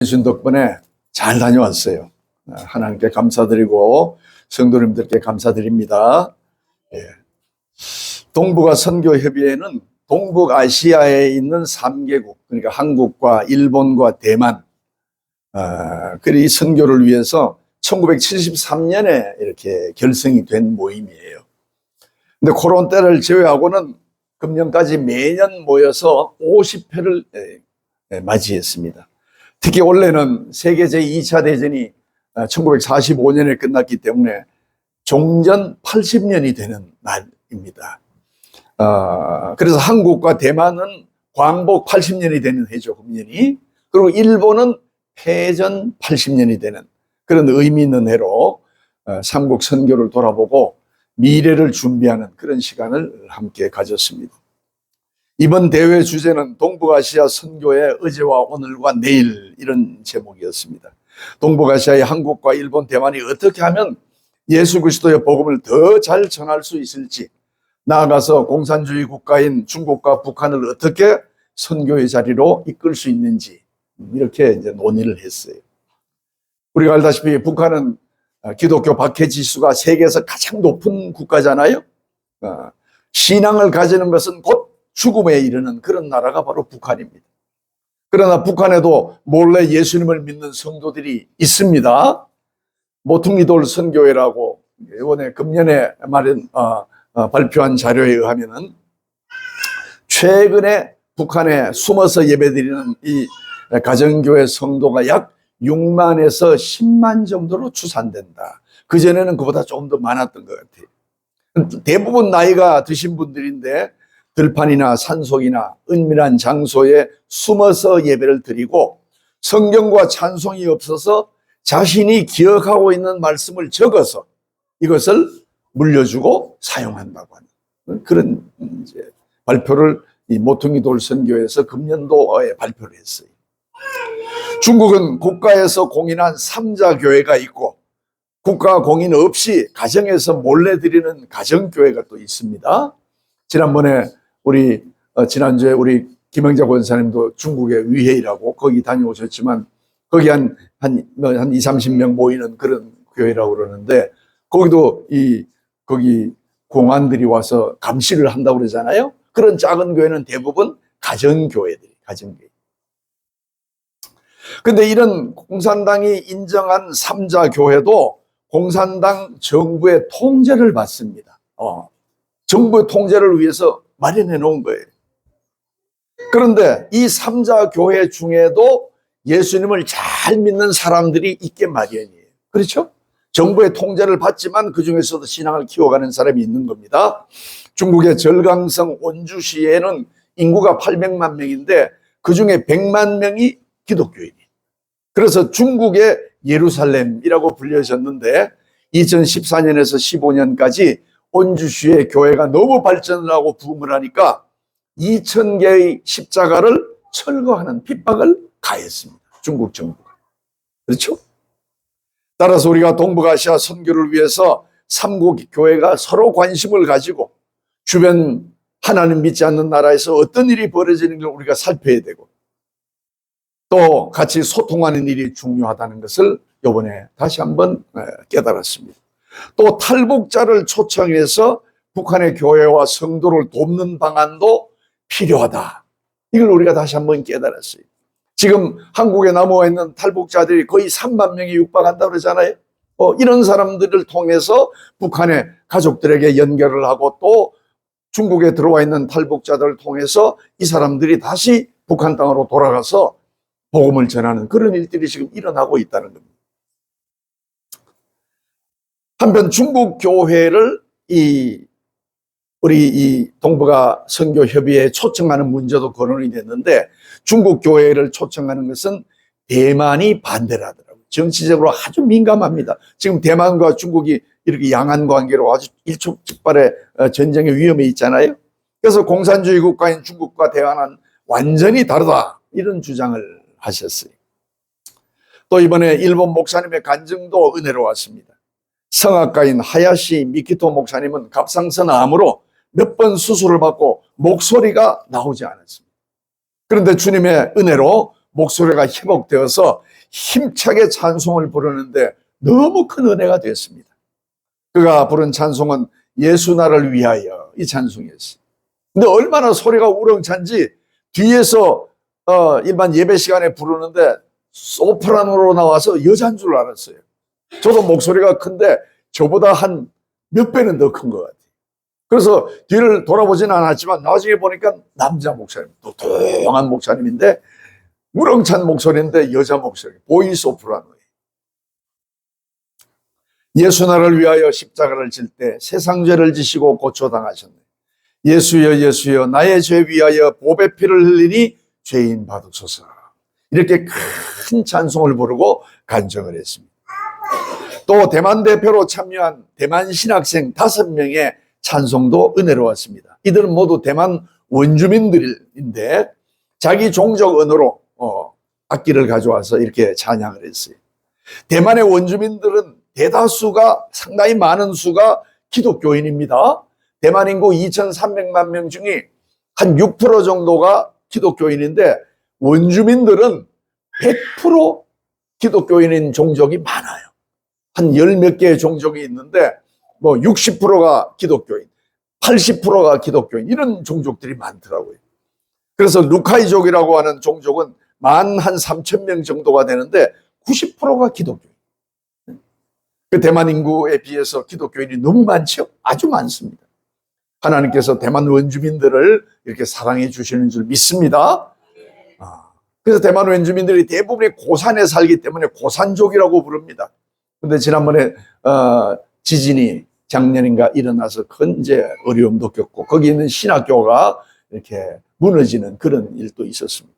주신 덕분에 잘 다녀왔어요. 하나님께 감사드리고 성도님들께 감사드립니다. 예. 동북아 선교협의회는 동북아시아에 있는 3개국, 그러니까 한국과 일본과 대만, 그리 선교를 위해서 1973년에 이렇게 결성이 된 모임이에요. 근데 코로나 때를 제외하고는 금년까지 매년 모여서 50회를 맞이했습니다. 특히 올해는 세계 제2차 대전이 1945년에 끝났기 때문에 종전 80년이 되는 날입니다. 그래서 한국과 대만은 광복 80년이 되는 해죠, 금년이. 그리고 일본은 패전 80년이 되는 그런 의미 있는 해로 삼국 선교를 돌아보고 미래를 준비하는 그런 시간을 함께 가졌습니다. 이번 대회 주제는 동북아시아 선교의 어제와 오늘과 내일, 이런 제목이었습니다. 동북아시아의 한국과 일본, 대만이 어떻게 하면 예수 그리스도의 복음을 더 잘 전할 수 있을지, 나아가서 공산주의 국가인 중국과 북한을 어떻게 선교의 자리로 이끌 수 있는지, 이렇게 이제 논의를 했어요. 우리가 알다시피 북한은 기독교 박해 지수가 세계에서 가장 높은 국가잖아요. 신앙을 가지는 것은 곧 죽음에 이르는 그런 나라가 바로 북한입니다. 그러나 북한에도 몰래 예수님을 믿는 성도들이 있습니다. 모퉁이돌 선교회라고 이번에 금년에 발표한 자료에 의하면은 최근에 북한에 숨어서 예배드리는 이 가정교회 성도가 약 6만에서 10만 정도로 추산된다. 그전에는 그보다 조금 더 많았던 것 같아요. 대부분 나이가 드신 분들인데 들판이나 산속이나 은밀한 장소에 숨어서 예배를 드리고 성경과 찬송이 없어서 자신이 기억하고 있는 말씀을 적어서 이것을 물려주고 사용한다고 하는 그런 이제 발표를 이 모퉁이돌 선교에서 금년도에 발표를 했어요. 중국은 국가에서 공인한 3자 교회가 있고 국가 공인 없이 가정에서 몰래 드리는 가정교회가 또 있습니다. 지난주에 우리 김영자 권사님도 중국의 위해이라고 거기 다녀오셨지만 거기 한 20-30명 모이는 그런 교회라고 그러는데 거기도 거기 공안들이 와서 감시를 한다고 그러잖아요. 그런 작은 교회는 대부분 가정교회들이, 가정교회. 근데 이런 공산당이 인정한 3자 교회도 공산당 정부의 통제를 받습니다. 정부의 통제를 위해서 마련해 놓은 거예요. 그런데 이 3자 교회 중에도 예수님을 잘 믿는 사람들이 있게 마련이에요. 그렇죠? 정부의 통제를 받지만 그 중에서도 신앙을 키워가는 사람이 있는 겁니다. 중국의 절강성 온주시에는 인구가 800만 명인데 그 중에 100만 명이 기독교인이에요. 그래서 중국의 예루살렘이라고 불려졌는데 2014년에서 15년까지 온주시의 교회가 너무 발전을 하고 부흥을 하니까 2,000개의 십자가를 철거하는 핍박을 가했습니다. 중국 정부가. 그렇죠? 따라서 우리가 동북아시아 선교를 위해서 3국 교회가 서로 관심을 가지고 주변 하나님 믿지 않는 나라에서 어떤 일이 벌어지는 걸 우리가 살펴야 되고 또 같이 소통하는 일이 중요하다는 것을 이번에 다시 한번 깨달았습니다. 또 탈북자를 초청해서 북한의 교회와 성도를 돕는 방안도 필요하다. 이걸 우리가 다시 한번 깨달았어요. 지금 한국에 남아 있는 탈북자들이 거의 3만 명이 육박한다고 그러잖아요. 이런 사람들을 통해서 북한의 가족들에게 연결을 하고 또 중국에 들어와 있는 탈북자들을 통해서 이 사람들이 다시 북한 땅으로 돌아가서 복음을 전하는 그런 일들이 지금 일어나고 있다는 겁니다. 한편 중국 교회를 우리 이 동북아 선교협의회에 초청하는 문제도 거론이 됐는데 중국 교회를 초청하는 것은 대만이 반대를 하더라고요. 정치적으로 아주 민감합니다. 지금 대만과 중국이 이렇게 양안 관계로 아주 일촉즉발의 전쟁의 위험에 있잖아요. 그래서 공산주의 국가인 중국과 대만은 완전히 다르다, 이런 주장을 하셨어요. 또 이번에 일본 목사님의 간증도 은혜로웠습니다. 성악가인 하야시 미키토 목사님은 갑상선 암으로 몇 번 수술을 받고 목소리가 나오지 않았습니다. 그런데 주님의 은혜로 목소리가 회복되어서 힘차게 찬송을 부르는데 너무 큰 은혜가 됐습니다. 그가 부른 찬송은 예수 나를 위하여, 이 찬송이었어요. 근데 얼마나 소리가 우렁찬지 뒤에서 일반 예배 시간에 부르는데 소프라노로 나와서 여자인 줄 알았어요. 저도 목소리가 큰데 저보다 한 몇 배는 더 큰 것 같아요. 그래서 뒤를 돌아보지는 않았지만 나중에 보니까 남자 목사님, 또 조용한 목사님인데 우렁찬 목소리인데 여자 목소리, 보이 소프라노예요. 예수 나를 위하여 십자가를 질 때 세상 죄를 지시고 고초당하셨네. 예수여 예수여 나의 죄 위하여 보배 피를 흘리니 죄인 받으소서. 이렇게 큰 찬송을 부르고 간증을 했습니다. 또 대만 대표로 참여한 대만 신학생 5명의 찬송도 은혜로웠습니다. 이들은 모두 대만 원주민들인데 자기 종족 언어로 악기를 가져와서 이렇게 찬양을 했어요. 대만의 원주민들은 대다수가, 상당히 많은 수가 기독교인입니다. 대만 인구 2,300만 명 중에 한 6% 정도가 기독교인인데 원주민들은 100% 기독교인인 종족이 많아요. 한 10몇 개의 종족이 있는데 뭐 60%가 기독교인, 80%가 기독교인, 이런 종족들이 많더라고요. 그래서 루카이족이라고 하는 종족은 13,000명 정도가 되는데 90%가 기독교인. 그 대만 인구에 비해서 기독교인이 너무 많죠? 아주 많습니다. 하나님께서 대만 원주민들을 이렇게 사랑해 주시는 줄 믿습니다. 그래서 대만 원주민들이 대부분이 고산에 살기 때문에 고산족이라고 부릅니다. 근데 지난번에 지진이 작년인가 일어나서 큰 이제 어려움도 겪고 거기 있는 신학교가 이렇게 무너지는 그런 일도 있었습니다.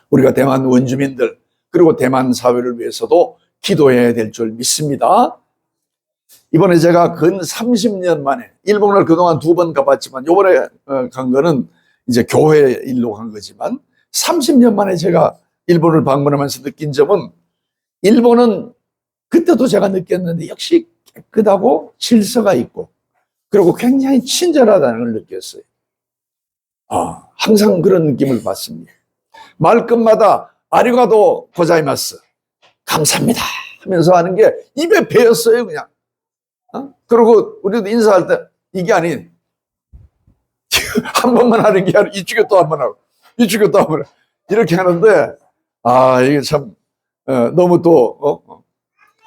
우리가 대만 원주민들 그리고 대만 사회를 위해서도 기도해야 될 줄 믿습니다. 이번에 제가 근 30년 만에 일본을 그동안 2번 가봤지만 이번에 간 거는 이제 교회 일로 간 거지만 30년 만에 제가 일본을 방문하면서 느낀 점은 일본은 그때도 제가 느꼈는데 역시 깨끗하고 질서가 있고 그리고 굉장히 친절하다는 걸 느꼈어요. 항상 그런 느낌을 받습니다. 말끝마다 아리가또 고자이마스, 감사합니다 하면서 하는 게 입에 배었어요 그냥. 그리고 우리도 인사할 때 이게 아닌 한 번만 하는 게 아니라 이쪽에 또 한 번 하고 이쪽에 또 한 번 하고 이렇게 하는데 이게 참 너무 또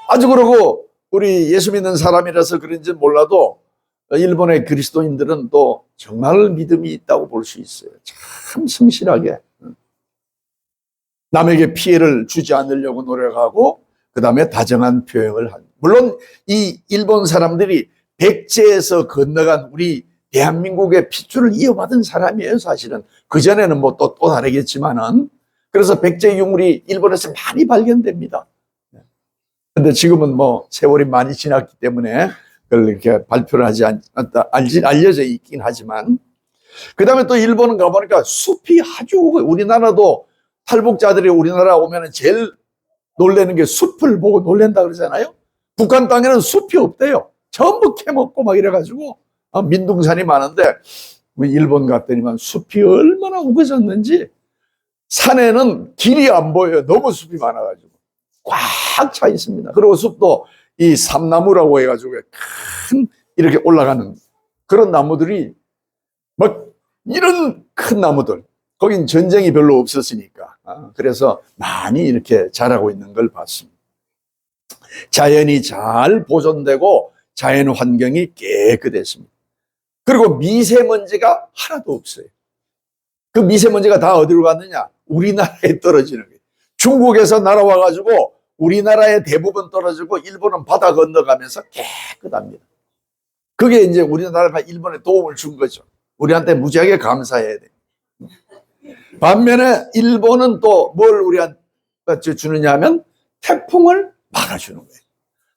아주 그러고 우리 예수 믿는 사람이라서 그런지 몰라도 일본의 그리스도인들은 또 정말 믿음이 있다고 볼 수 있어요. 참 성실하게 남에게 피해를 주지 않으려고 노력하고 그 다음에 다정한 표현을 합니다. 물론 이 일본 사람들이 백제에서 건너간 우리 대한민국의 핏줄을 이어받은 사람이에요. 사실은 그전에는 뭐 또 다르겠지만은 그래서 백제 유물이 일본에서 많이 발견됩니다. 근데 지금은 뭐 세월이 많이 지났기 때문에 그걸 이렇게 발표를 하지 않았다, 알려져 있긴 하지만 그 다음에 또 일본은 가보니까 숲이 아주, 우리나라도 탈북자들이 우리나라 오면 제일 놀라는 게 숲을 보고 놀란다 그러잖아요. 북한 땅에는 숲이 없대요. 전부 캐먹고 막 이래가지고 민둥산이 많은데 일본 갔더니만 숲이 얼마나 우거졌는지 산에는 길이 안 보여요. 너무 숲이 많아가지고 꽉 차 있습니다. 그리고 숲도 이 삼나무라고 해가지고 큰 이렇게 올라가는 그런 나무들이 막 이런 큰 나무들, 거긴 전쟁이 별로 없었으니까 그래서 많이 이렇게 자라고 있는 걸 봤습니다. 자연이 잘 보존되고 자연 환경이 깨끗했습니다. 그리고 미세먼지가 하나도 없어요. 그 미세먼지가 다 어디로 갔느냐? 우리나라에 떨어지는 거예요. 중국에서 날아와가지고 우리나라에 대부분 떨어지고 일본은 바다 건너가면서 깨끗합니다. 그게 이제 우리나라가 일본에 도움을 준 거죠. 우리한테 무지하게 감사해야 돼요. 반면에 일본은 또 뭘 우리한테 주느냐 하면 태풍을 막아주는 거예요.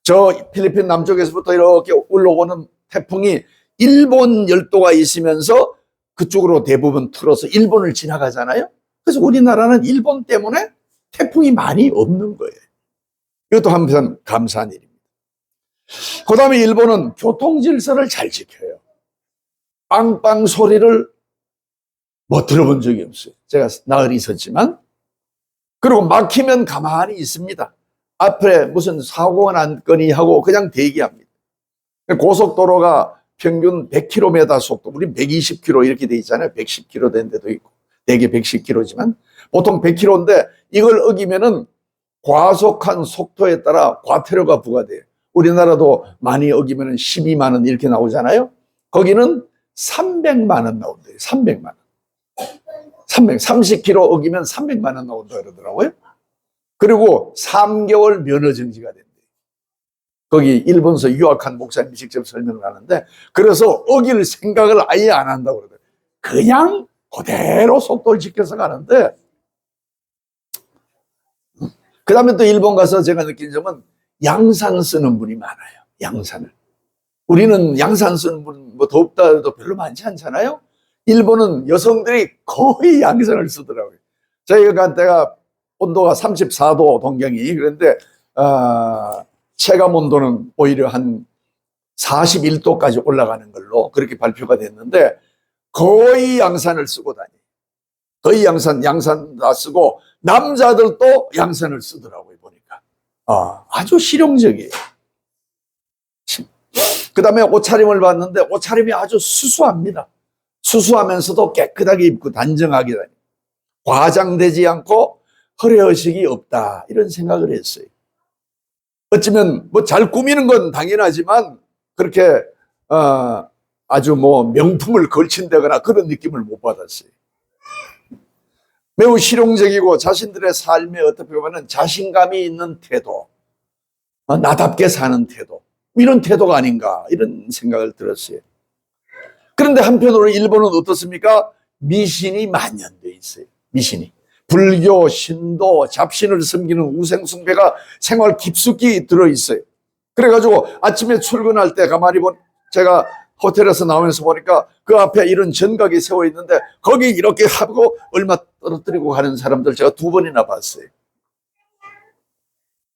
저 필리핀 남쪽에서부터 이렇게 올라오는 태풍이 일본 열도가 있으면서 그쪽으로 대부분 틀어서 일본을 지나가잖아요. 그래서 우리나라는 일본 때문에 태풍이 많이 없는 거예요. 이것도 한편 감사한 일입니다. 그 다음에 일본은 교통 질서를 잘 지켜요. 빵빵 소리를 못 들어본 적이 없어요. 제가 나흘 있었지만 그리고 막히면 가만히 있습니다. 앞에 무슨 사고가 났거니 하고 그냥 대기합니다. 고속도로가 평균 100km 속도, 우리 120km 이렇게 돼 있잖아요. 110km 된 데도 있고, 대개 110km지만 보통 100km인데 이걸 어기면은 과속한 속도에 따라 과태료가 부과돼요. 우리나라도 많이 어기면은 12만 원 이렇게 나오잖아요. 거기는 300만 원 나온대요. 300만 원. 30km 어기면 300만 원 나온다 그러더라고요. 그리고 3개월 면허 정지가 된대요. 거기 일본서 유학한 목사님이 직접 설명을 하는데, 그래서 어길 생각을 아예 안 한다고 그러더라고요. 그냥 그대로 속도를 지켜서 가는데, 그 다음에 또 일본 가서 제가 느낀 점은 양산 쓰는 분이 많아요. 양산을. 우리는 양산 쓰는 분, 뭐 덥다 해도 별로 많지 않잖아요. 일본은 여성들이 거의 양산을 쓰더라고요. 저희가 간 때가 온도가 34도 동경이, 그런데 체감 온도는 오히려 한 41도까지 올라가는 걸로 그렇게 발표가 됐는데, 거의 양산을 쓰고 다녀요. 거의 양산 다 쓰고, 남자들도 양산을 쓰더라고요, 보니까. 아주 실용적이에요. 그 다음에 옷차림을 봤는데, 옷차림이 아주 수수합니다. 수수하면서도 깨끗하게 입고 단정하게 다니고, 과장되지 않고 허례허식이 없다, 이런 생각을 했어요. 어쩌면 뭐 잘 꾸미는 건 당연하지만 그렇게 아주 뭐 명품을 걸친다거나 그런 느낌을 못 받았어요. 매우 실용적이고 자신들의 삶에 어떻게 보면 자신감이 있는 태도, 나답게 사는 태도, 이런 태도가 아닌가, 이런 생각을 들었어요. 그런데 한편으로 일본은 어떻습니까? 미신이 만연되어 있어요. 미신이. 불교, 신도, 잡신을 섬기는 우생숭배가 생활 깊숙이 들어있어요. 그래가지고 아침에 출근할 때 가만히 제가 호텔에서 나오면서 보니까 그 앞에 이런 전각이 세워 있는데 거기 이렇게 하고 얼마 떨어뜨리고 가는 사람들 제가 2번이나 봤어요.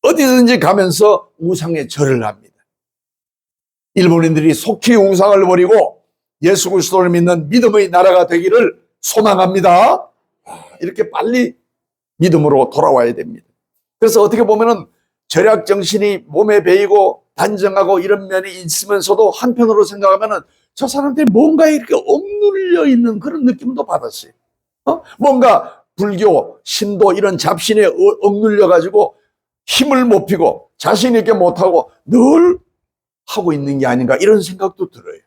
어디든지 가면서 우상에 절을 합니다. 일본인들이 속히 우상을 버리고 예수 그리스도를 믿는 믿음의 나라가 되기를 소망합니다. 이렇게 빨리 믿음으로 돌아와야 됩니다. 그래서 어떻게 보면은 절약 정신이 몸에 배이고 단정하고 이런 면이 있으면서도 한편으로 생각하면은 저 사람들이 뭔가 이렇게 억눌려 있는 그런 느낌도 받았어요. 뭔가 불교, 신도 이런 잡신에 억눌려 가지고 힘을 못 피고 자신 있게 못하고 늘 하고 있는 게 아닌가, 이런 생각도 들어요.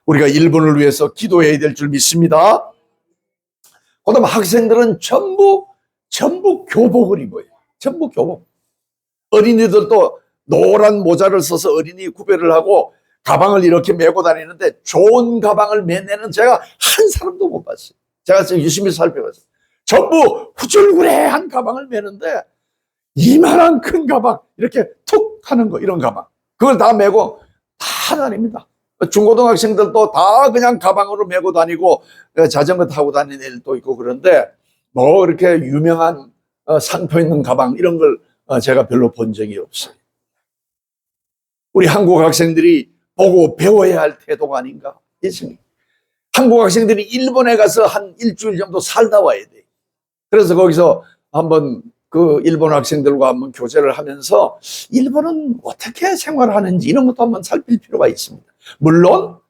우리가 일본을 위해서 기도해야 될 줄 믿습니다. 그다음 학생들은 전부 교복을 입어요. 전부 교복. 어린이들도 노란 모자를 써서 어린이 구별을 하고 가방을 이렇게 메고 다니는데, 좋은 가방을 매내는 제가 한 사람도 못 봤어요. 제가 지금 유심히 살펴봤어요. 전부 후줄구레한 가방을 매는데, 이만한 큰 가방, 이렇게 툭 하는 거, 이런 가방, 그걸 다 메고 다 다닙니다. 중고등학생들도 다 그냥 가방으로 메고 다니고 자전거 타고 다니는 애들도 있고, 그런데 뭐 그렇게 유명한 상표 있는 가방 이런 걸 제가 별로 본 적이 없어요. 우리 한국 학생들이 보고 배워야 할 태도가 아닌가 있습니다. 한국 학생들이 일본에 가서 한 일주일 정도 살다 와야 돼요. 그래서 거기서 한번 그 일본 학생들과 한번 교제를 하면서 일본은 어떻게 생활하는지 이런 것도 한번 살필 필요가 있습니다. 물론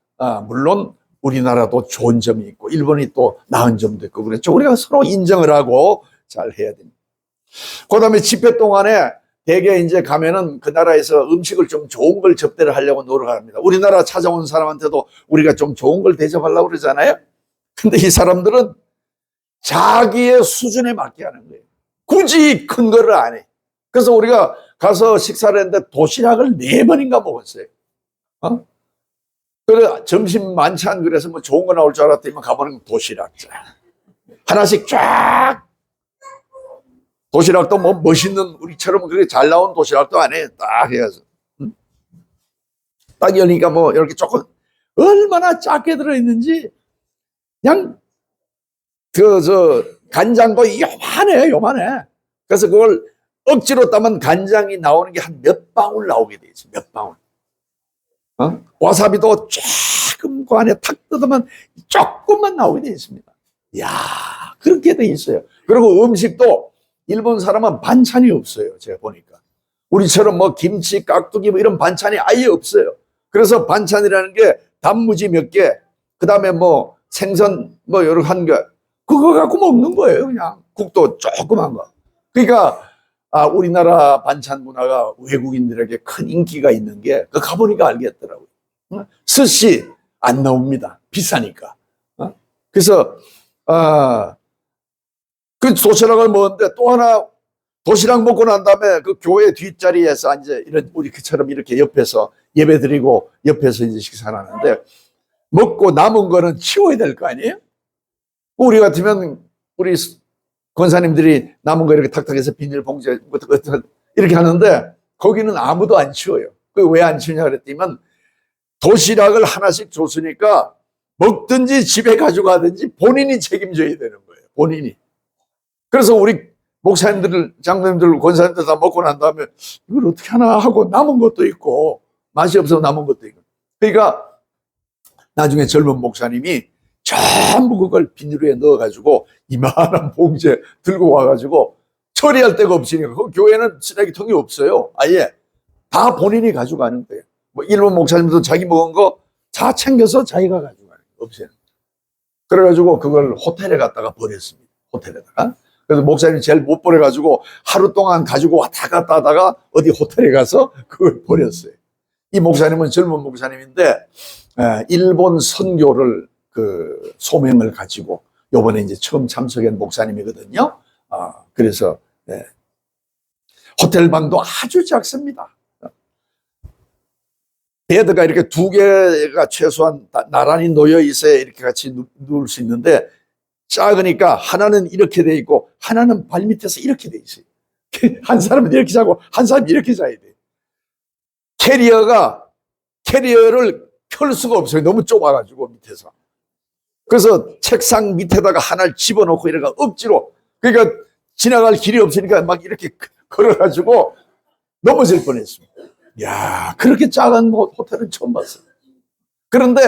우리나라도 좋은 점이 있고 일본이 또 나은 점도 있고 그렇죠. 우리가 서로 인정을 하고 잘 해야 됩니다. 그 다음에 집회 동안에 대개 이제 가면은 그 나라에서 음식을 좀 좋은 걸 접대를 하려고 노력합니다. 우리나라 찾아온 사람한테도 우리가 좀 좋은 걸 대접하려고 그러잖아요. 근데 이 사람들은 자기의 수준에 맞게 하는 거예요. 굳이 큰 거를 안 해. 그래서 우리가 가서 식사를 했는데 도시락을 4번인가 먹었어요. 그래, 점심 만찬, 그래서 뭐 좋은 거 나올 줄 알았더니 가보는 도시락 하나씩 쫙. 도시락도 뭐 멋있는, 우리처럼 그렇게 잘 나온 도시락도 안 해. 딱 해서. 딱 열니까 뭐 이렇게 조금 얼마나 작게 들어있는지, 그냥 간장도 요만해. 그래서 그걸 억지로 따면 간장이 나오는 게 한 몇 방울 나오게 돼 있어. 몇 방울. 와사비도 조금 그 안에 탁 뜯으면 조금만 나오게 돼 있습니다. 이야, 그렇게 돼 있어요. 그리고 음식도 일본 사람은 반찬이 없어요. 제가 보니까. 우리처럼 뭐 김치, 깍두기 뭐 이런 반찬이 아예 없어요. 그래서 반찬이라는 게 단무지 몇 개, 그 다음에 뭐 생선 뭐 여러 한 개, 그거 갖고 먹는 거예요. 그냥 국도 조그만 거. 그러니까 우리나라 반찬 문화가 외국인들에게 큰 인기가 있는 게 가보니까 알겠더라고요. 스시 안 나옵니다. 비싸니까. 그래서 그 도시락을 먹었는데 또 하나 도시락 먹고 난 다음에 그 교회 뒷자리에서 이제 이런 우리 그처럼 이렇게 옆에서 예배 드리고 옆에서 이제 식사를 하는데 먹고 남은 거는 치워야 될 거 아니에요? 우리 같으면 우리 권사님들이 남은 거 이렇게 탁탁해서 비닐봉지에 이렇게 하는데 거기는 아무도 안 치워요. 그 왜 안 치우냐 그랬더니 도시락을 하나씩 줬으니까 먹든지 집에 가져가든지 본인이 책임져야 되는 거예요. 본인이. 그래서 우리 목사님들, 장로님들, 권사님들 다 먹고 난 다음에 이걸 어떻게 하나 하고 남은 것도 있고 맛이 없어서 남은 것도 있고. 그러니까 나중에 젊은 목사님이 전부 그걸 비닐에 넣어가지고 이만한 봉지에 들고 와가지고 처리할 데가 없으니까 그 교회는 쓰레기통이 없어요. 아예 다 본인이 가져가는 거예요. 뭐 일본 목사님도 자기 먹은 거 다 챙겨서 자기가 가져가는 거예요. 없어요. 그래가지고 그걸 호텔에 갖다가 버렸습니다. 호텔에다가. 그래서 목사님이 제일 못 버려가지고 하루 동안 가지고 왔다 갔다 하다가 어디 호텔에 가서 그걸 버렸어요. 이 목사님은 젊은 목사님인데 일본 선교를 그 소명을 가지고 요번에 이제 처음 참석한 목사님이거든요. 그래서 호텔 방도 아주 작습니다. 베드가 이렇게 두 개가 최소한 나란히 놓여 있어야 이렇게 같이 누울 수 있는데 작으니까 하나는 이렇게 돼 있고 하나는 발밑에서 이렇게 돼 있어요. 한 사람은 이렇게 자고 한 사람은 이렇게 자야 돼요. 캐리어를 펼 수가 없어요. 너무 좁아가지고 밑에서. 그래서 책상 밑에다가 하나를 집어넣고 이래가 억지로, 그러니까 지나갈 길이 없으니까 막 이렇게 걸어가지고 넘어질 뻔했습니다. 야, 그렇게 작은 호텔은 처음 봤어요. 그런데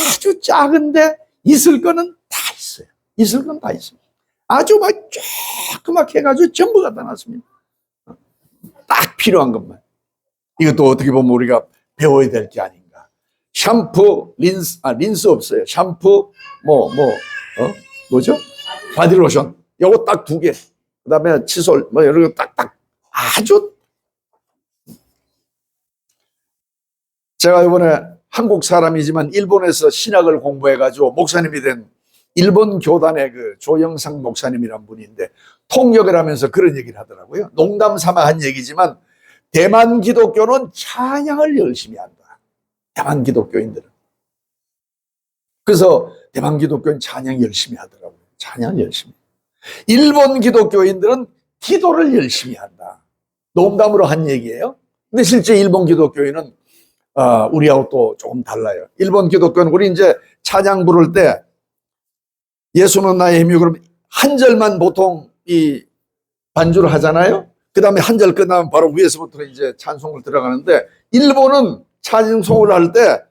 아주 작은데 있을 거는 다 있어요. 있을 건 다 있습니다. 아주 막 조그맣게 해가지고 전부 갖다 놨습니다. 딱 필요한 것만. 이것도 어떻게 보면 우리가 배워야 될 게 아닌가. 샴푸, 린스 없어요. 샴푸, 뭐죠? 바디로션. 요거 딱 2개. 그 다음에 칫솔, 뭐 여러 개 딱딱. 아주. 제가 이번에 한국 사람이지만 일본에서 신학을 공부해가지고 목사님이 된 일본 교단의 그 조영상 목사님이란 분인데 통역을 하면서 그런 얘기를 하더라고요. 농담 삼아 한 얘기지만 대만 기독교는 찬양을 열심히 한다. 대만 기독교인들은. 그래서 대만 기독교는 찬양 열심히 하더라고요. 찬양 열심히. 일본 기독교인들은 기도를 열심히 한다. 농담으로 한 얘기예요. 근데 실제 일본 기독교인은 우리하고 또 조금 달라요. 일본 기독교는 우리 이제 찬양 부를 때 예수는 나의 힘이요 그러면 한 절만 보통 이 반주를 하잖아요. 그 다음에 한 절 끝나면 바로 위에서부터 이제 찬송을 들어가는데 일본은 찬송을 할 때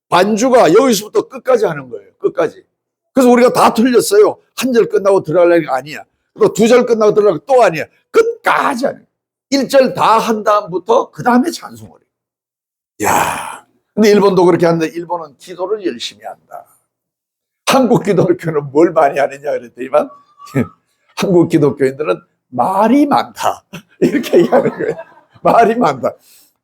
반주가 여기서부터 끝까지 하는 거예요. 끝까지. 그래서 우리가 다 틀렸어요. 한 절 끝나고 들어가려는 게 아니야. 또 2절 끝나고 들어가려고 또 아니야. 끝까지 하는 거예요. 1절 다 한 다음부터 그 다음에 찬송을 해요. 야, 근데 일본도 그렇게 하는데 일본은 기도를 열심히 한다. 한국 기독교는 뭘 많이 하느냐 그랬더니만 한국 기독교인들은 말이 많다. 이렇게 얘기하는 거예요. 말이 많다.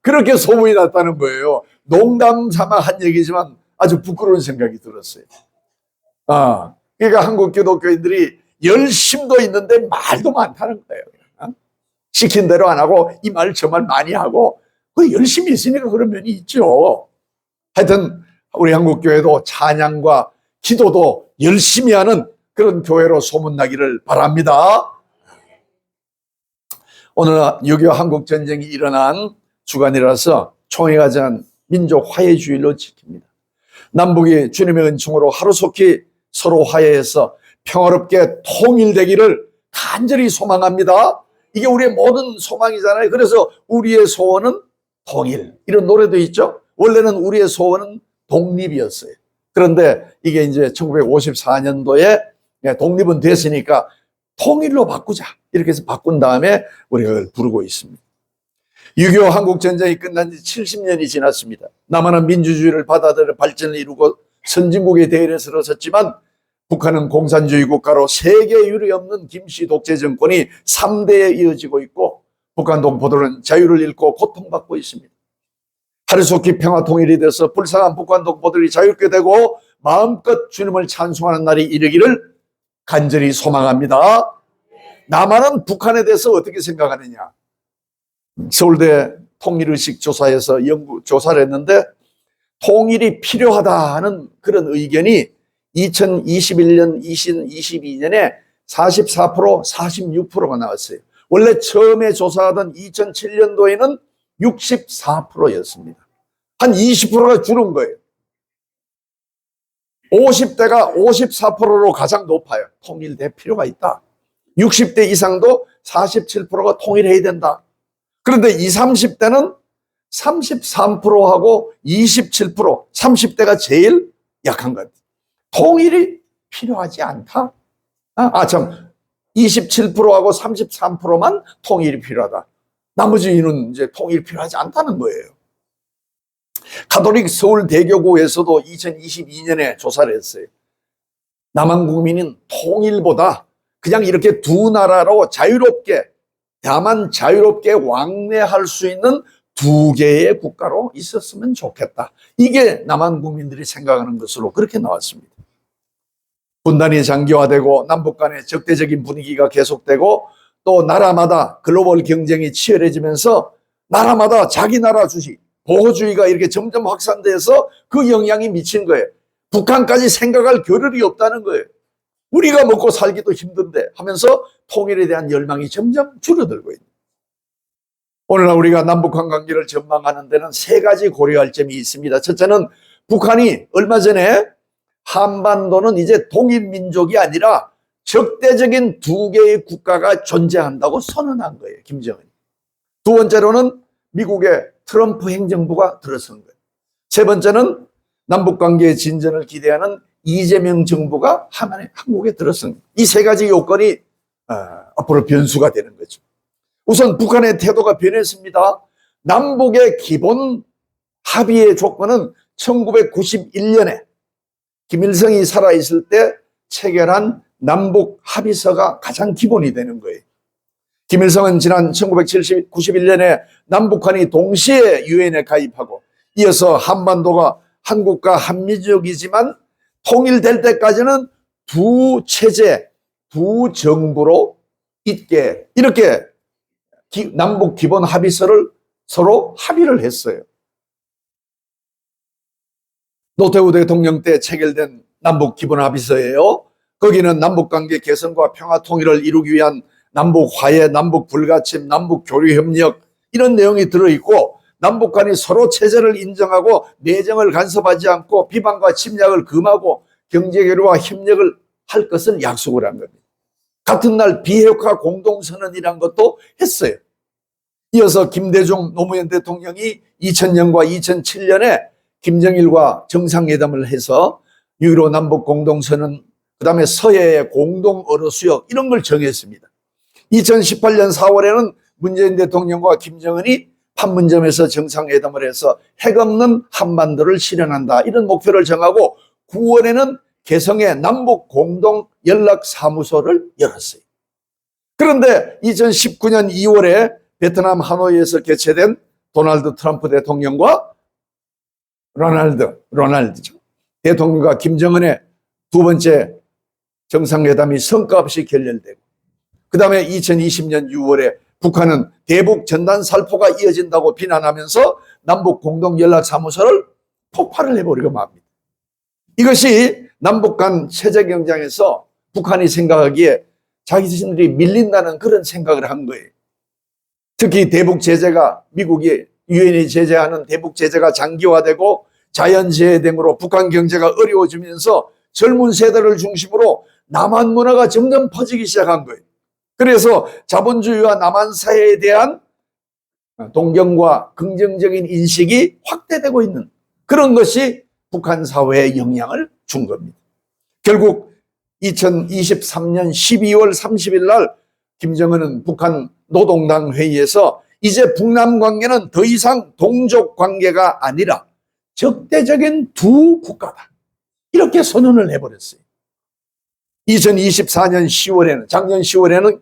그렇게 소문이 났다는 거예요. 농담 삼아 한 얘기지만 아주 부끄러운 생각이 들었어요. 그러니까 한국 기독교인들이 열심도 있는데 말도 많다는 거예요. 시킨 대로 안 하고 이 말 저 말 많이 하고 열심히 있으니까 그런 면이 있죠. 하여튼 우리 한국교회도 찬양과 기도도 열심히 하는 그런 교회로 소문나기를 바랍니다. 오늘 6.25 한국전쟁이 일어난 주간이라서 총회가전 민족 화해주일로 지킵니다. 남북이 주님의 은총으로 하루속히 서로 화해해서 평화롭게 통일되기를 간절히 소망합니다. 이게 우리의 모든 소망이잖아요. 그래서 우리의 소원은 통일. 이런 노래도 있죠. 원래는 우리의 소원은 독립이었어요. 그런데 이게 이제 1954년도에 독립은 됐으니까 통일로 바꾸자. 이렇게 해서 바꾼 다음에 우리가 그걸 부르고 있습니다. 6.25 한국전쟁이 끝난 지 70년이 지났습니다. 남한은 민주주의를 받아들여 발전을 이루고 선진국의 대열에 서러섰지만 북한은 공산주의 국가로 세계 유례 없는 김씨 독재 정권이 3대에 이어지고 있고 북한 동포들은 자유를 잃고 고통받고 있습니다. 하루속히 평화 통일이 돼서 불쌍한 북한 동포들이 자유롭게 되고 마음껏 주님을 찬송하는 날이 이르기를 간절히 소망합니다. 남한은 북한에 대해서 어떻게 생각하느냐? 서울대 통일의식 조사에서 조사를 했는데 통일이 필요하다는 그런 의견이 2021년, 2022년에 44%, 46%가 나왔어요. 원래 처음에 조사하던 2007년도에는 64%였습니다. 한 20%가 줄은 거예요. 50대가 54%로 가장 높아요. 통일될 필요가 있다. 60대 이상도 47%가 통일해야 된다. 그런데 20, 30대는 33%하고 27%, 30대가 제일 약한 것. 통일이 필요하지 않다? 참, 27%하고 33%만 통일이 필요하다. 나머지는 이제 통일이 필요하지 않다는 거예요. 가톨릭 서울대교구에서도 2022년에 조사를 했어요. 남한 국민은 통일보다 그냥 이렇게 두 나라로 자유롭게, 다만 자유롭게 왕래할 수 있는 두 개의 국가로 있었으면 좋겠다. 이게 남한 국민들이 생각하는 것으로 그렇게 나왔습니다. 분단이 장기화되고 남북 간의 적대적인 분위기가 계속되고 또 나라마다 글로벌 경쟁이 치열해지면서 나라마다 자기 나라 주식, 보호주의가 이렇게 점점 확산돼서 그 영향이 미친 거예요. 북한까지 생각할 겨를이 없다는 거예요. 우리가 먹고 살기도 힘든데 하면서 통일에 대한 열망이 점점 줄어들고 있는. 오늘날 우리가 남북한 관계를 전망하는 데는 세 가지 고려할 점이 있습니다. 첫째는 북한이 얼마 전에 한반도는 이제 독일민족이 아니라 적대적인 두 개의 국가가 존재한다고 선언한 거예요. 김정은이. 두 번째로는 미국의 트럼프 행정부가 들어선 거예요. 세 번째는 남북관계의 진전을 기대하는 이재명 정부가 한국에 들어선 거예요. 이 세 가지 요건이 앞으로 변수가 되는 거죠. 우선 북한의 태도가 변했습니다. 남북의 기본 합의의 조건은 1991년에 김일성이 살아있을 때 체결한 남북 합의서가 가장 기본이 되는 거예요. 김일성은 지난 1991년에 남북한이 동시에 유엔에 가입하고 이어서 한반도가 한국과 한민족이지만 통일될 때까지는 두 체제, 두 정부로 있게 이렇게 남북 기본 합의서를 서로 합의를 했어요. 노태우 대통령 때 체결된 남북 기본 합의서예요. 거기는 남북관계 개선과 평화 통일을 이루기 위한 남북 화해, 남북 불가침, 남북 교류 협력 이런 내용이 들어있고 남북 간이 서로 체제를 인정하고 내정을 간섭하지 않고 비방과 침략을 금하고 경제교류와 협력을 할 것을 약속을 한 겁니다. 같은 날 비핵화 공동선언이란 것도 했어요. 이어서 김대중 노무현 대통령이 2000년과 2007년에 김정일과 정상회담을 해서 6.15 남북 공동선언, 그 다음에 서해의 공동 어로수역 이런 걸 정했습니다. 2018년 4월에는 문재인 대통령과 김정은이 판문점에서 정상회담을 해서 핵 없는 한반도를 실현한다 이런 목표를 정하고 9월에는 개성의 남북 공동 연락사무소를 열었어요. 그런데 2019년 2월에 베트남 하노이에서 개최된 도널드 트럼프 대통령과 로널드죠. 대통령과 김정은의 두 번째 정상회담이 성과 없이 결렬되고 그 다음에 2020년 6월에 북한은 대북 전단 살포가 이어진다고 비난하면서 남북 공동연락사무소를 폭발을 해버리고 맙니다. 이것이 남북 간 체제 경쟁에서 북한이 생각하기에 자기 자신들이 밀린다는 그런 생각을 한 거예요. 특히 대북 제재가 미국이 유엔이 제재하는 대북 제재가 장기화되고 자연재해 등으로 북한 경제가 어려워지면서 젊은 세대를 중심으로 남한 문화가 점점 퍼지기 시작한 거예요. 그래서 자본주의와 남한 사회에 대한 동경과 긍정적인 인식이 확대되고 있는 그런 것이 북한 사회에 영향을 준 겁니다. 결국 2023년 12월 30일 날 김정은은 북한 노동당 회의에서 이제 북남 관계는 더 이상 동족 관계가 아니라 적대적인 두 국가다, 이렇게 선언을 해버렸어요. 2024년 10월에는, 작년 10월에는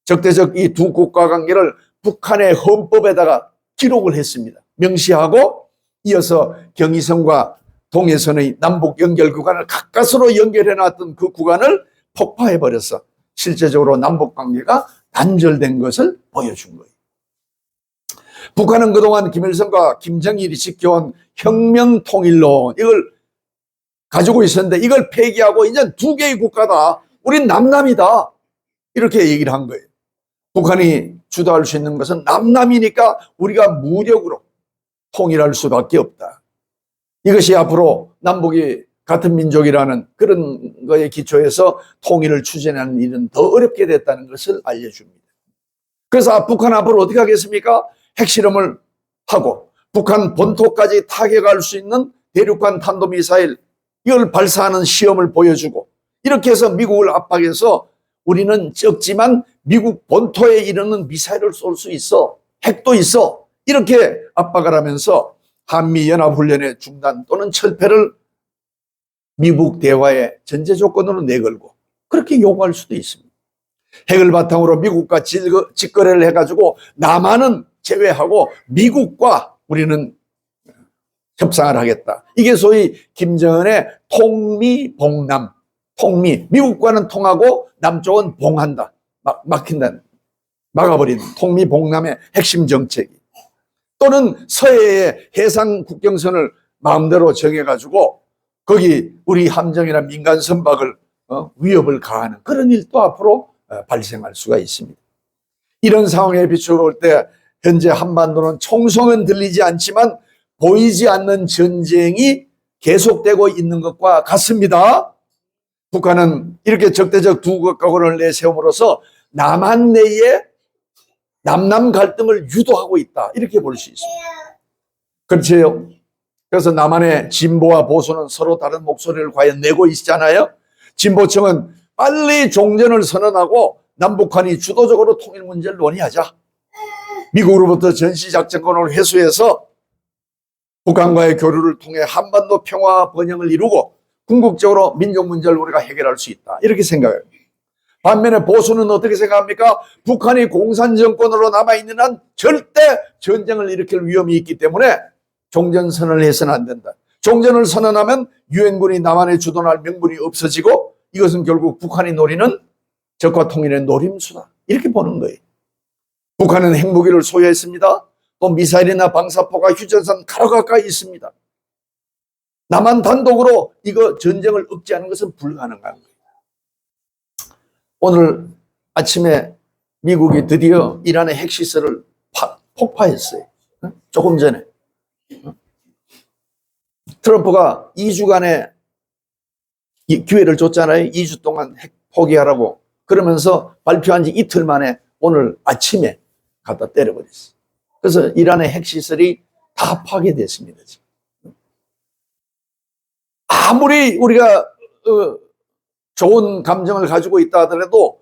적대적 이 두 국가 관계를 북한의 헌법에다가 기록을 했습니다. 명시하고, 이어서 경의선과 동해선의 남북 연결 구간을 가까스로 연결해 놨던 그 구간을 폭파해버려서 실제적으로 남북 관계가 단절된 것을 보여준 거예요. 북한은 그동안 김일성과 김정일이 지켜온 혁명통일론, 이걸 가지고 있었는데 이걸 폐기하고 이제 두 개의 국가다, 우린 남남이다, 이렇게 얘기를 한 거예요. 북한이 주도할 수 있는 것은 남남이니까 우리가 무력으로 통일할 수밖에 없다. 이것이 앞으로 남북이 같은 민족이라는 그런 거에 기초해서 통일을 추진하는 일은 더 어렵게 됐다는 것을 알려줍니다. 그래서 북한 앞으로 어떻게 하겠습니까? 핵실험을 하고 북한 본토까지 타격할 수 있는 대륙간 탄도미사일, 이걸 발사하는 시험을 보여주고, 이렇게 해서 미국을 압박해서 우리는 적지만 미국 본토에 이르는 미사일을 쏠 수 있어, 핵도 있어, 이렇게 압박을 하면서 한미연합훈련의 중단 또는 철폐를 미국 대화의 전제 조건으로 내걸고 그렇게 요구할 수도 있습니다. 핵을 바탕으로 미국과 직거래를 해가지고 남한은 제외하고 미국과 우리는 협상을 하겠다. 이게 소위 김정은의 통미봉남, 통미, 미국과는 통하고 남쪽은 봉한다, 막힌다, 막아버리는 통미봉남의 핵심 정책이. 또는 서해의 해상 국경선을 마음대로 정해가지고 거기 우리 함정이나 민간 선박을 위협을 가하는 그런 일도 앞으로 발생할 수가 있습니다. 이런 상황에 비추어 때 현재 한반도는 총성은 들리지 않지만 보이지 않는 전쟁이 계속되고 있는 것과 같습니다. 북한은 이렇게 적대적 두 국가군을 내세움으로써 남한 내에 남남 갈등을 유도하고 있다, 이렇게 볼 수 있습니다. 그렇죠? 그래서 남한의 진보와 보수는 서로 다른 목소리를 과연 내고 있잖아요. 진보층은 빨리 종전을 선언하고 남북한이 주도적으로 통일 문제를 논의하자, 미국으로부터 전시작전권을 회수해서 북한과의 교류를 통해 한반도 평화 번영을 이루고 궁극적으로 민족 문제를 우리가 해결할 수 있다, 이렇게 생각해요. 반면에 보수는 어떻게 생각합니까? 북한이 공산정권으로 남아있는 한 절대 전쟁을 일으킬 위험이 있기 때문에 종전선언을 해서는 안 된다. 종전을 선언하면 유엔군이 남한에 주둔할 명분이 없어지고 이것은 결국 북한이 노리는 적과 통일의 노림수다, 이렇게 보는 거예요. 북한은 핵무기를 소유했습니다. 또 미사일이나 방사포가 휴전선 가로 가까이 있습니다. 남한 단독으로 이거 전쟁을 억제하는 것은 불가능한 거예요. 오늘 아침에 미국이 드디어 이란의 핵시설을 폭파했어요. 조금 전에. 트럼프가 2주간의 기회를 줬잖아요. 2주 동안 핵 포기하라고. 그러면서 발표한 지 이틀 만에 오늘 아침에 갖다 때려버렸어요. 그래서 이란의 핵시설이 다 파괴됐습니다. 지금. 아무리 우리가 좋은 감정을 가지고 있다 하더라도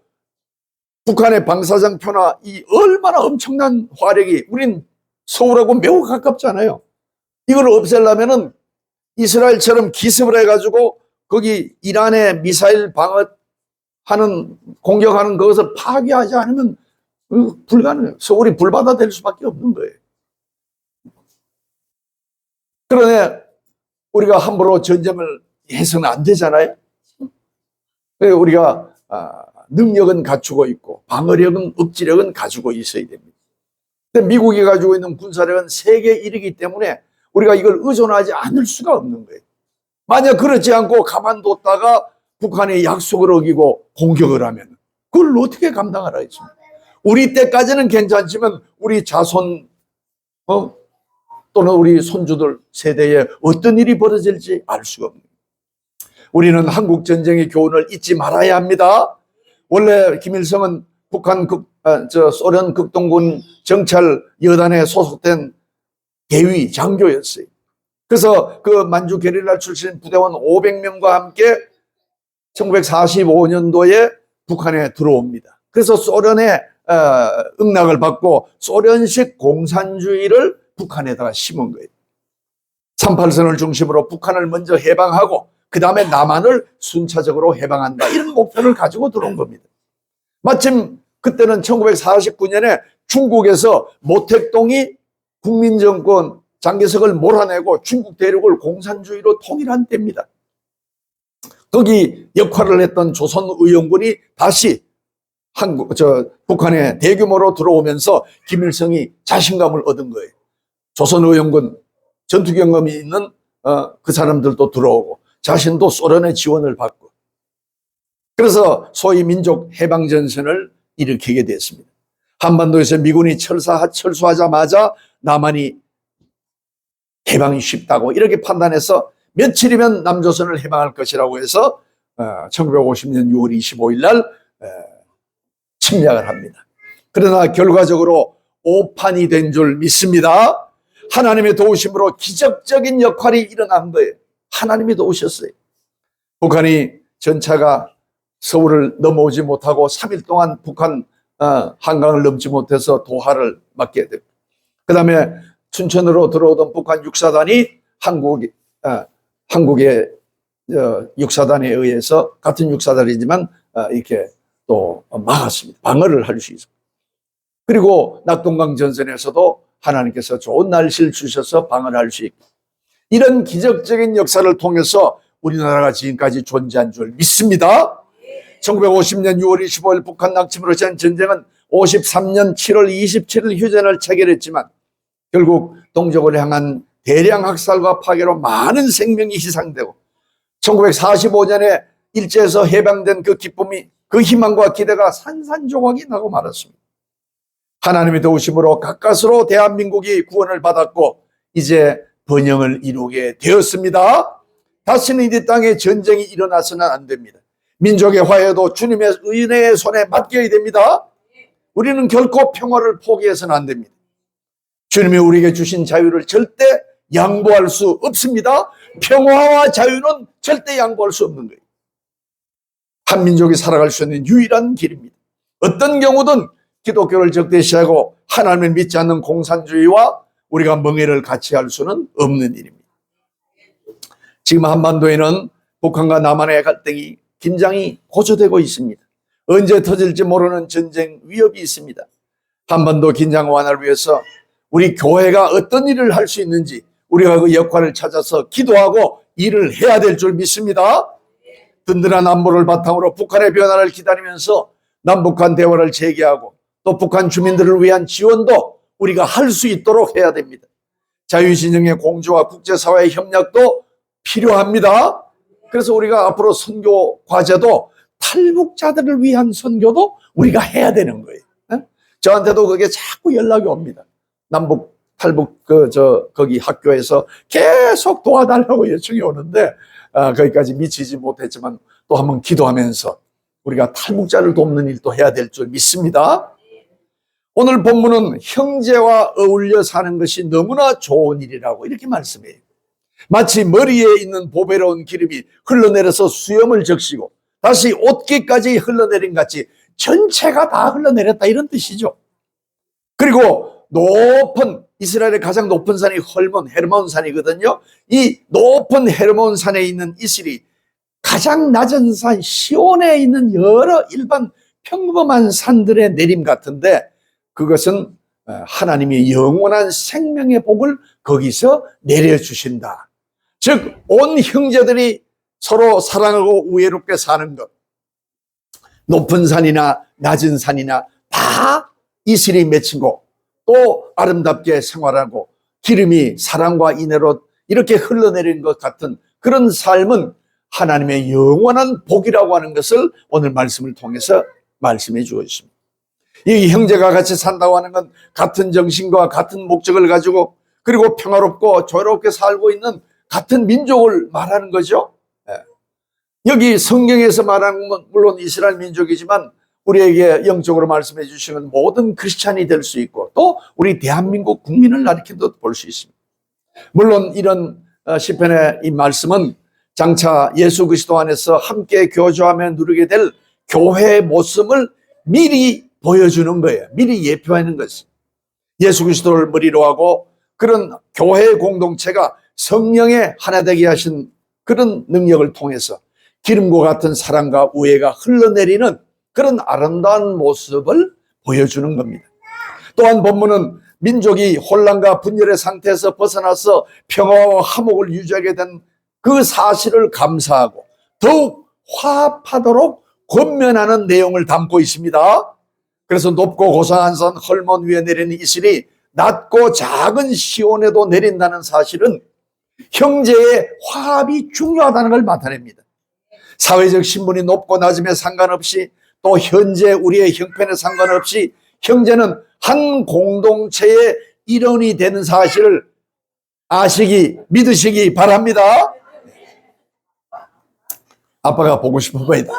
북한의 방사장표나 이 얼마나 엄청난 화력이, 우린 서울하고 매우 가깝잖아요. 이걸 없애려면은 이스라엘처럼 기습을 해가지고 거기 이란의 미사일 방어하는, 공격하는 그것을 파괴하지 않으면 불가능해요. 서울이 불바다 될 수밖에 없는 거예요. 그러네 우리가 함부로 전쟁을 해서는 안 되잖아요. 우리가 능력은 갖추고 있고 방어력은, 억지력은 가지고 있어야 됩니다. 근데 미국이 가지고 있는 군사력은 세계 1위이기 때문에 우리가 이걸 의존하지 않을 수가 없는 거예요. 만약 그렇지 않고 가만뒀다가 북한이 약속을 어기고 공격을 하면 그걸 어떻게 감당하라 했습니까? 우리 때까지는 괜찮지만 우리 자손 또는 우리 손주들 세대에 어떤 일이 벌어질지 알 수가 없는 거예요. 우리는 한국 전쟁의 교훈을 잊지 말아야 합니다. 원래 김일성은 북한 소련 극동군 정찰 여단에 소속된 대위 장교였어요. 그래서 그 만주 게릴라 출신 부대원 500명과 함께 1945년도에 북한에 들어옵니다. 그래서 소련의 응낙을 받고 소련식 공산주의를 북한에다가 심은 거예요. 38선을 중심으로 북한을 먼저 해방하고 그 다음에 남한을 순차적으로 해방한다, 이런 목표를 가지고 들어온 겁니다. 마침 그때는 1949년에 중국에서 모택동이 국민정권 장개석을 몰아내고 중국 대륙을 공산주의로 통일한 때입니다. 거기 역할을 했던 조선의용군이 다시 북한에 대규모로 들어오면서 김일성이 자신감을 얻은 거예요. 조선의용군 전투 경험이 있는 그 사람들도 들어오고 자신도 소련의 지원을 받고, 그래서 소위 민족 해방전선을 일으키게 됐습니다. 한반도에서 미군이 철수하자마자 남한이 해방이 쉽다고 이렇게 판단해서 며칠이면 남조선을 해방할 것이라고 해서 1950년 6월 25일 날 침략을 합니다. 그러나 결과적으로 오판이 된 줄 믿습니다. 하나님의 도우심으로 기적적인 역할이 일어난 거예요. 하나님이 도우셨어요. 북한이 전차가 서울을 넘어오지 못하고 3일 동안 북한 한강을 넘지 못해서 도하를 맞게 되고, 그 다음에 춘천으로 들어오던 북한 육사단이 한국의 육사단에 의해서, 같은 육사단이지만 이렇게 또 막았습니다. 방어를 할 수 있어요. 그리고 낙동강 전선에서도 하나님께서 좋은 날씨를 주셔서 방어를 할 수 있고, 이런 기적적인 역사를 통해서 우리나라가 지금까지 존재한 줄 믿습니다. 1950년 6월 25일 북한 낙침으로 시작한 전쟁은 53년 7월 27일 휴전을 체결했지만 결국 동족을 향한 대량 학살과 파괴로 많은 생명이 희생되고 1945년에 일제에서 해방된 그 기쁨이, 그 희망과 기대가 산산조각이 나고 말았습니다. 하나님의 도우심으로 가까스로 대한민국이 구원을 받았고 이제 번영을 이루게 되었습니다. 다시는 이 땅에 전쟁이 일어나서는 안 됩니다. 민족의 화해도 주님의 은혜의 손에 맡겨야 됩니다. 우리는 결코 평화를 포기해서는 안 됩니다. 주님이 우리에게 주신 자유를 절대 양보할 수 없습니다. 평화와 자유는 절대 양보할 수 없는 거예요. 한민족이 살아갈 수 있는 유일한 길입니다. 어떤 경우든 기독교를 적대시하고 하나님을 믿지 않는 공산주의와 우리가 멍해를 같이 할 수는 없는 일입니다. 지금 한반도에는 북한과 남한의 갈등이, 긴장이 고조되고 있습니다. 언제 터질지 모르는 전쟁 위협이 있습니다. 한반도 긴장 완화를 위해서 우리 교회가 어떤 일을 할 수 있는지 우리가 그 역할을 찾아서 기도하고 일을 해야 될 줄 믿습니다. 든든한 안보를 바탕으로 북한의 변화를 기다리면서 남북한 대화를 재개하고 또 북한 주민들을 위한 지원도 우리가 할 수 있도록 해야 됩니다. 자유진영의 공조와 국제사회의 협력도 필요합니다. 그래서 우리가 앞으로 선교 과제도 탈북자들을 위한 선교도 우리가 해야 되는 거예요. 저한테도 그게 자꾸 연락이 옵니다. 남북 탈북 거기 학교에서 계속 도와달라고 요청이 오는데 거기까지 미치지 못했지만 또 한번 기도하면서 우리가 탈북자를 돕는 일도 해야 될 줄 믿습니다. 오늘 본문은 형제와 어울려 사는 것이 너무나 좋은 일이라고 이렇게 말씀해요. 마치 머리에 있는 보배로운 기름이 흘러내려서 수염을 적시고 다시 옷깃까지 흘러내린 같이 전체가 다 흘러내렸다, 이런 뜻이죠. 그리고 높은, 이스라엘의 가장 높은 산이 헤르몬 산이거든요. 이 높은 헤르몬 산에 있는 이슬이 가장 낮은 산 시온에 있는 여러 일반 평범한 산들의 내림 같은데, 그것은 하나님이 영원한 생명의 복을 거기서 내려주신다. 즉 온 형제들이 서로 사랑하고 우애롭게 사는 것, 높은 산이나 낮은 산이나 다 이슬이 맺히고 또 아름답게 생활하고 기름이 사랑과 인애로 이렇게 흘러내리는 것 같은 그런 삶은 하나님의 영원한 복이라고 하는 것을 오늘 말씀을 통해서 말씀해 주고 있습니다. 이 형제가 같이 산다고 하는 건 같은 정신과 같은 목적을 가지고 그리고 평화롭고 조롭게 살고 있는 같은 민족을 말하는 거죠. 여기 성경에서 말하는 건 물론 이스라엘 민족이지만 우리에게 영적으로 말씀해 주시는 모든 크리스찬이 될 수 있고 또 우리 대한민국 국민을 가리켜도 볼 수 있습니다. 물론 이런 시편의 이 말씀은 장차 예수 그리스도 안에서 함께 교조하며 누리게 될 교회의 모습을 미리 보여주는 거예요. 미리 예표하는 것이. 예수 그리스도를 머리로 하고 그런 교회 공동체가 성령의 하나 되게 하신 그런 능력을 통해서 기름과 같은 사랑과 우애가 흘러내리는 그런 아름다운 모습을 보여주는 겁니다. 또한 본문은 민족이 혼란과 분열의 상태에서 벗어나서 평화와 화목을 유지하게 된 그 사실을 감사하고 더욱 화합하도록 권면하는 내용을 담고 있습니다. 그래서 높고 고상한 산 헐몬 위에 내리는 이슬이 낮고 작은 시온에도 내린다는 사실은 형제의 화합이 중요하다는 걸 나타냅니다. 사회적 신분이 높고 낮음에 상관없이 또 현재 우리의 형편에 상관없이 형제는 한 공동체의 일원이 되는 사실을 믿으시기 바랍니다. 아빠가 보고 싶어 보인다.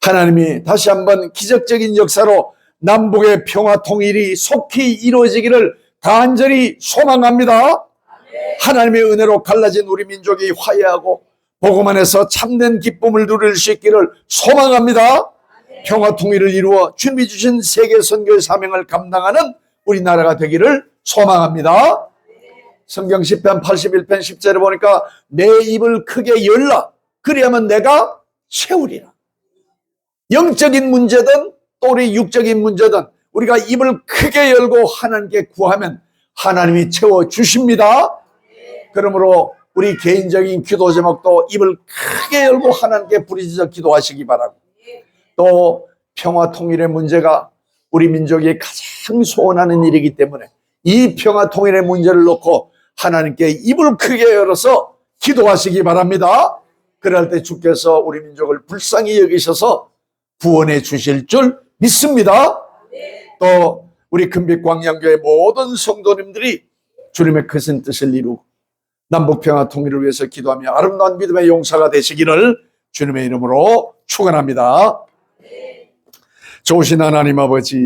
하나님이 다시 한번 기적적인 역사로 남북의 평화 통일이 속히 이루어지기를 간절히 소망합니다. 하나님의 은혜로 갈라진 우리 민족이 화해하고 복음 안에서 참된 기쁨을 누릴 수 있기를 소망합니다. 평화 통일을 이루어 주님이 주신 세계 선교의 사명을 감당하는 우리나라가 되기를 소망합니다. 성경 시편 81편 10절에 보니까 내 입을 크게 열라 그리하면 내가 채우리라. 영적인 문제든 또 우리 육적인 문제든 우리가 입을 크게 열고 하나님께 구하면 하나님이 채워주십니다. 그러므로 우리 개인적인 기도 제목도 입을 크게 열고 하나님께 부르짖어 기도하시기 바라고, 또 평화 통일의 문제가 우리 민족이 가장 소원하는 일이기 때문에 이 평화 통일의 문제를 놓고 하나님께 입을 크게 열어서 기도하시기 바랍니다. 그럴 때 주께서 우리 민족을 불쌍히 여기셔서 구원해 주실 줄 믿습니다. 또 우리 금빛광양교회 모든 성도님들이 주님의 크신 뜻을 이루고 남북평화 통일을 위해서 기도하며 아름다운 믿음의 용사가 되시기를 주님의 이름으로 축원합니다. 좋으신 하나님 아버지,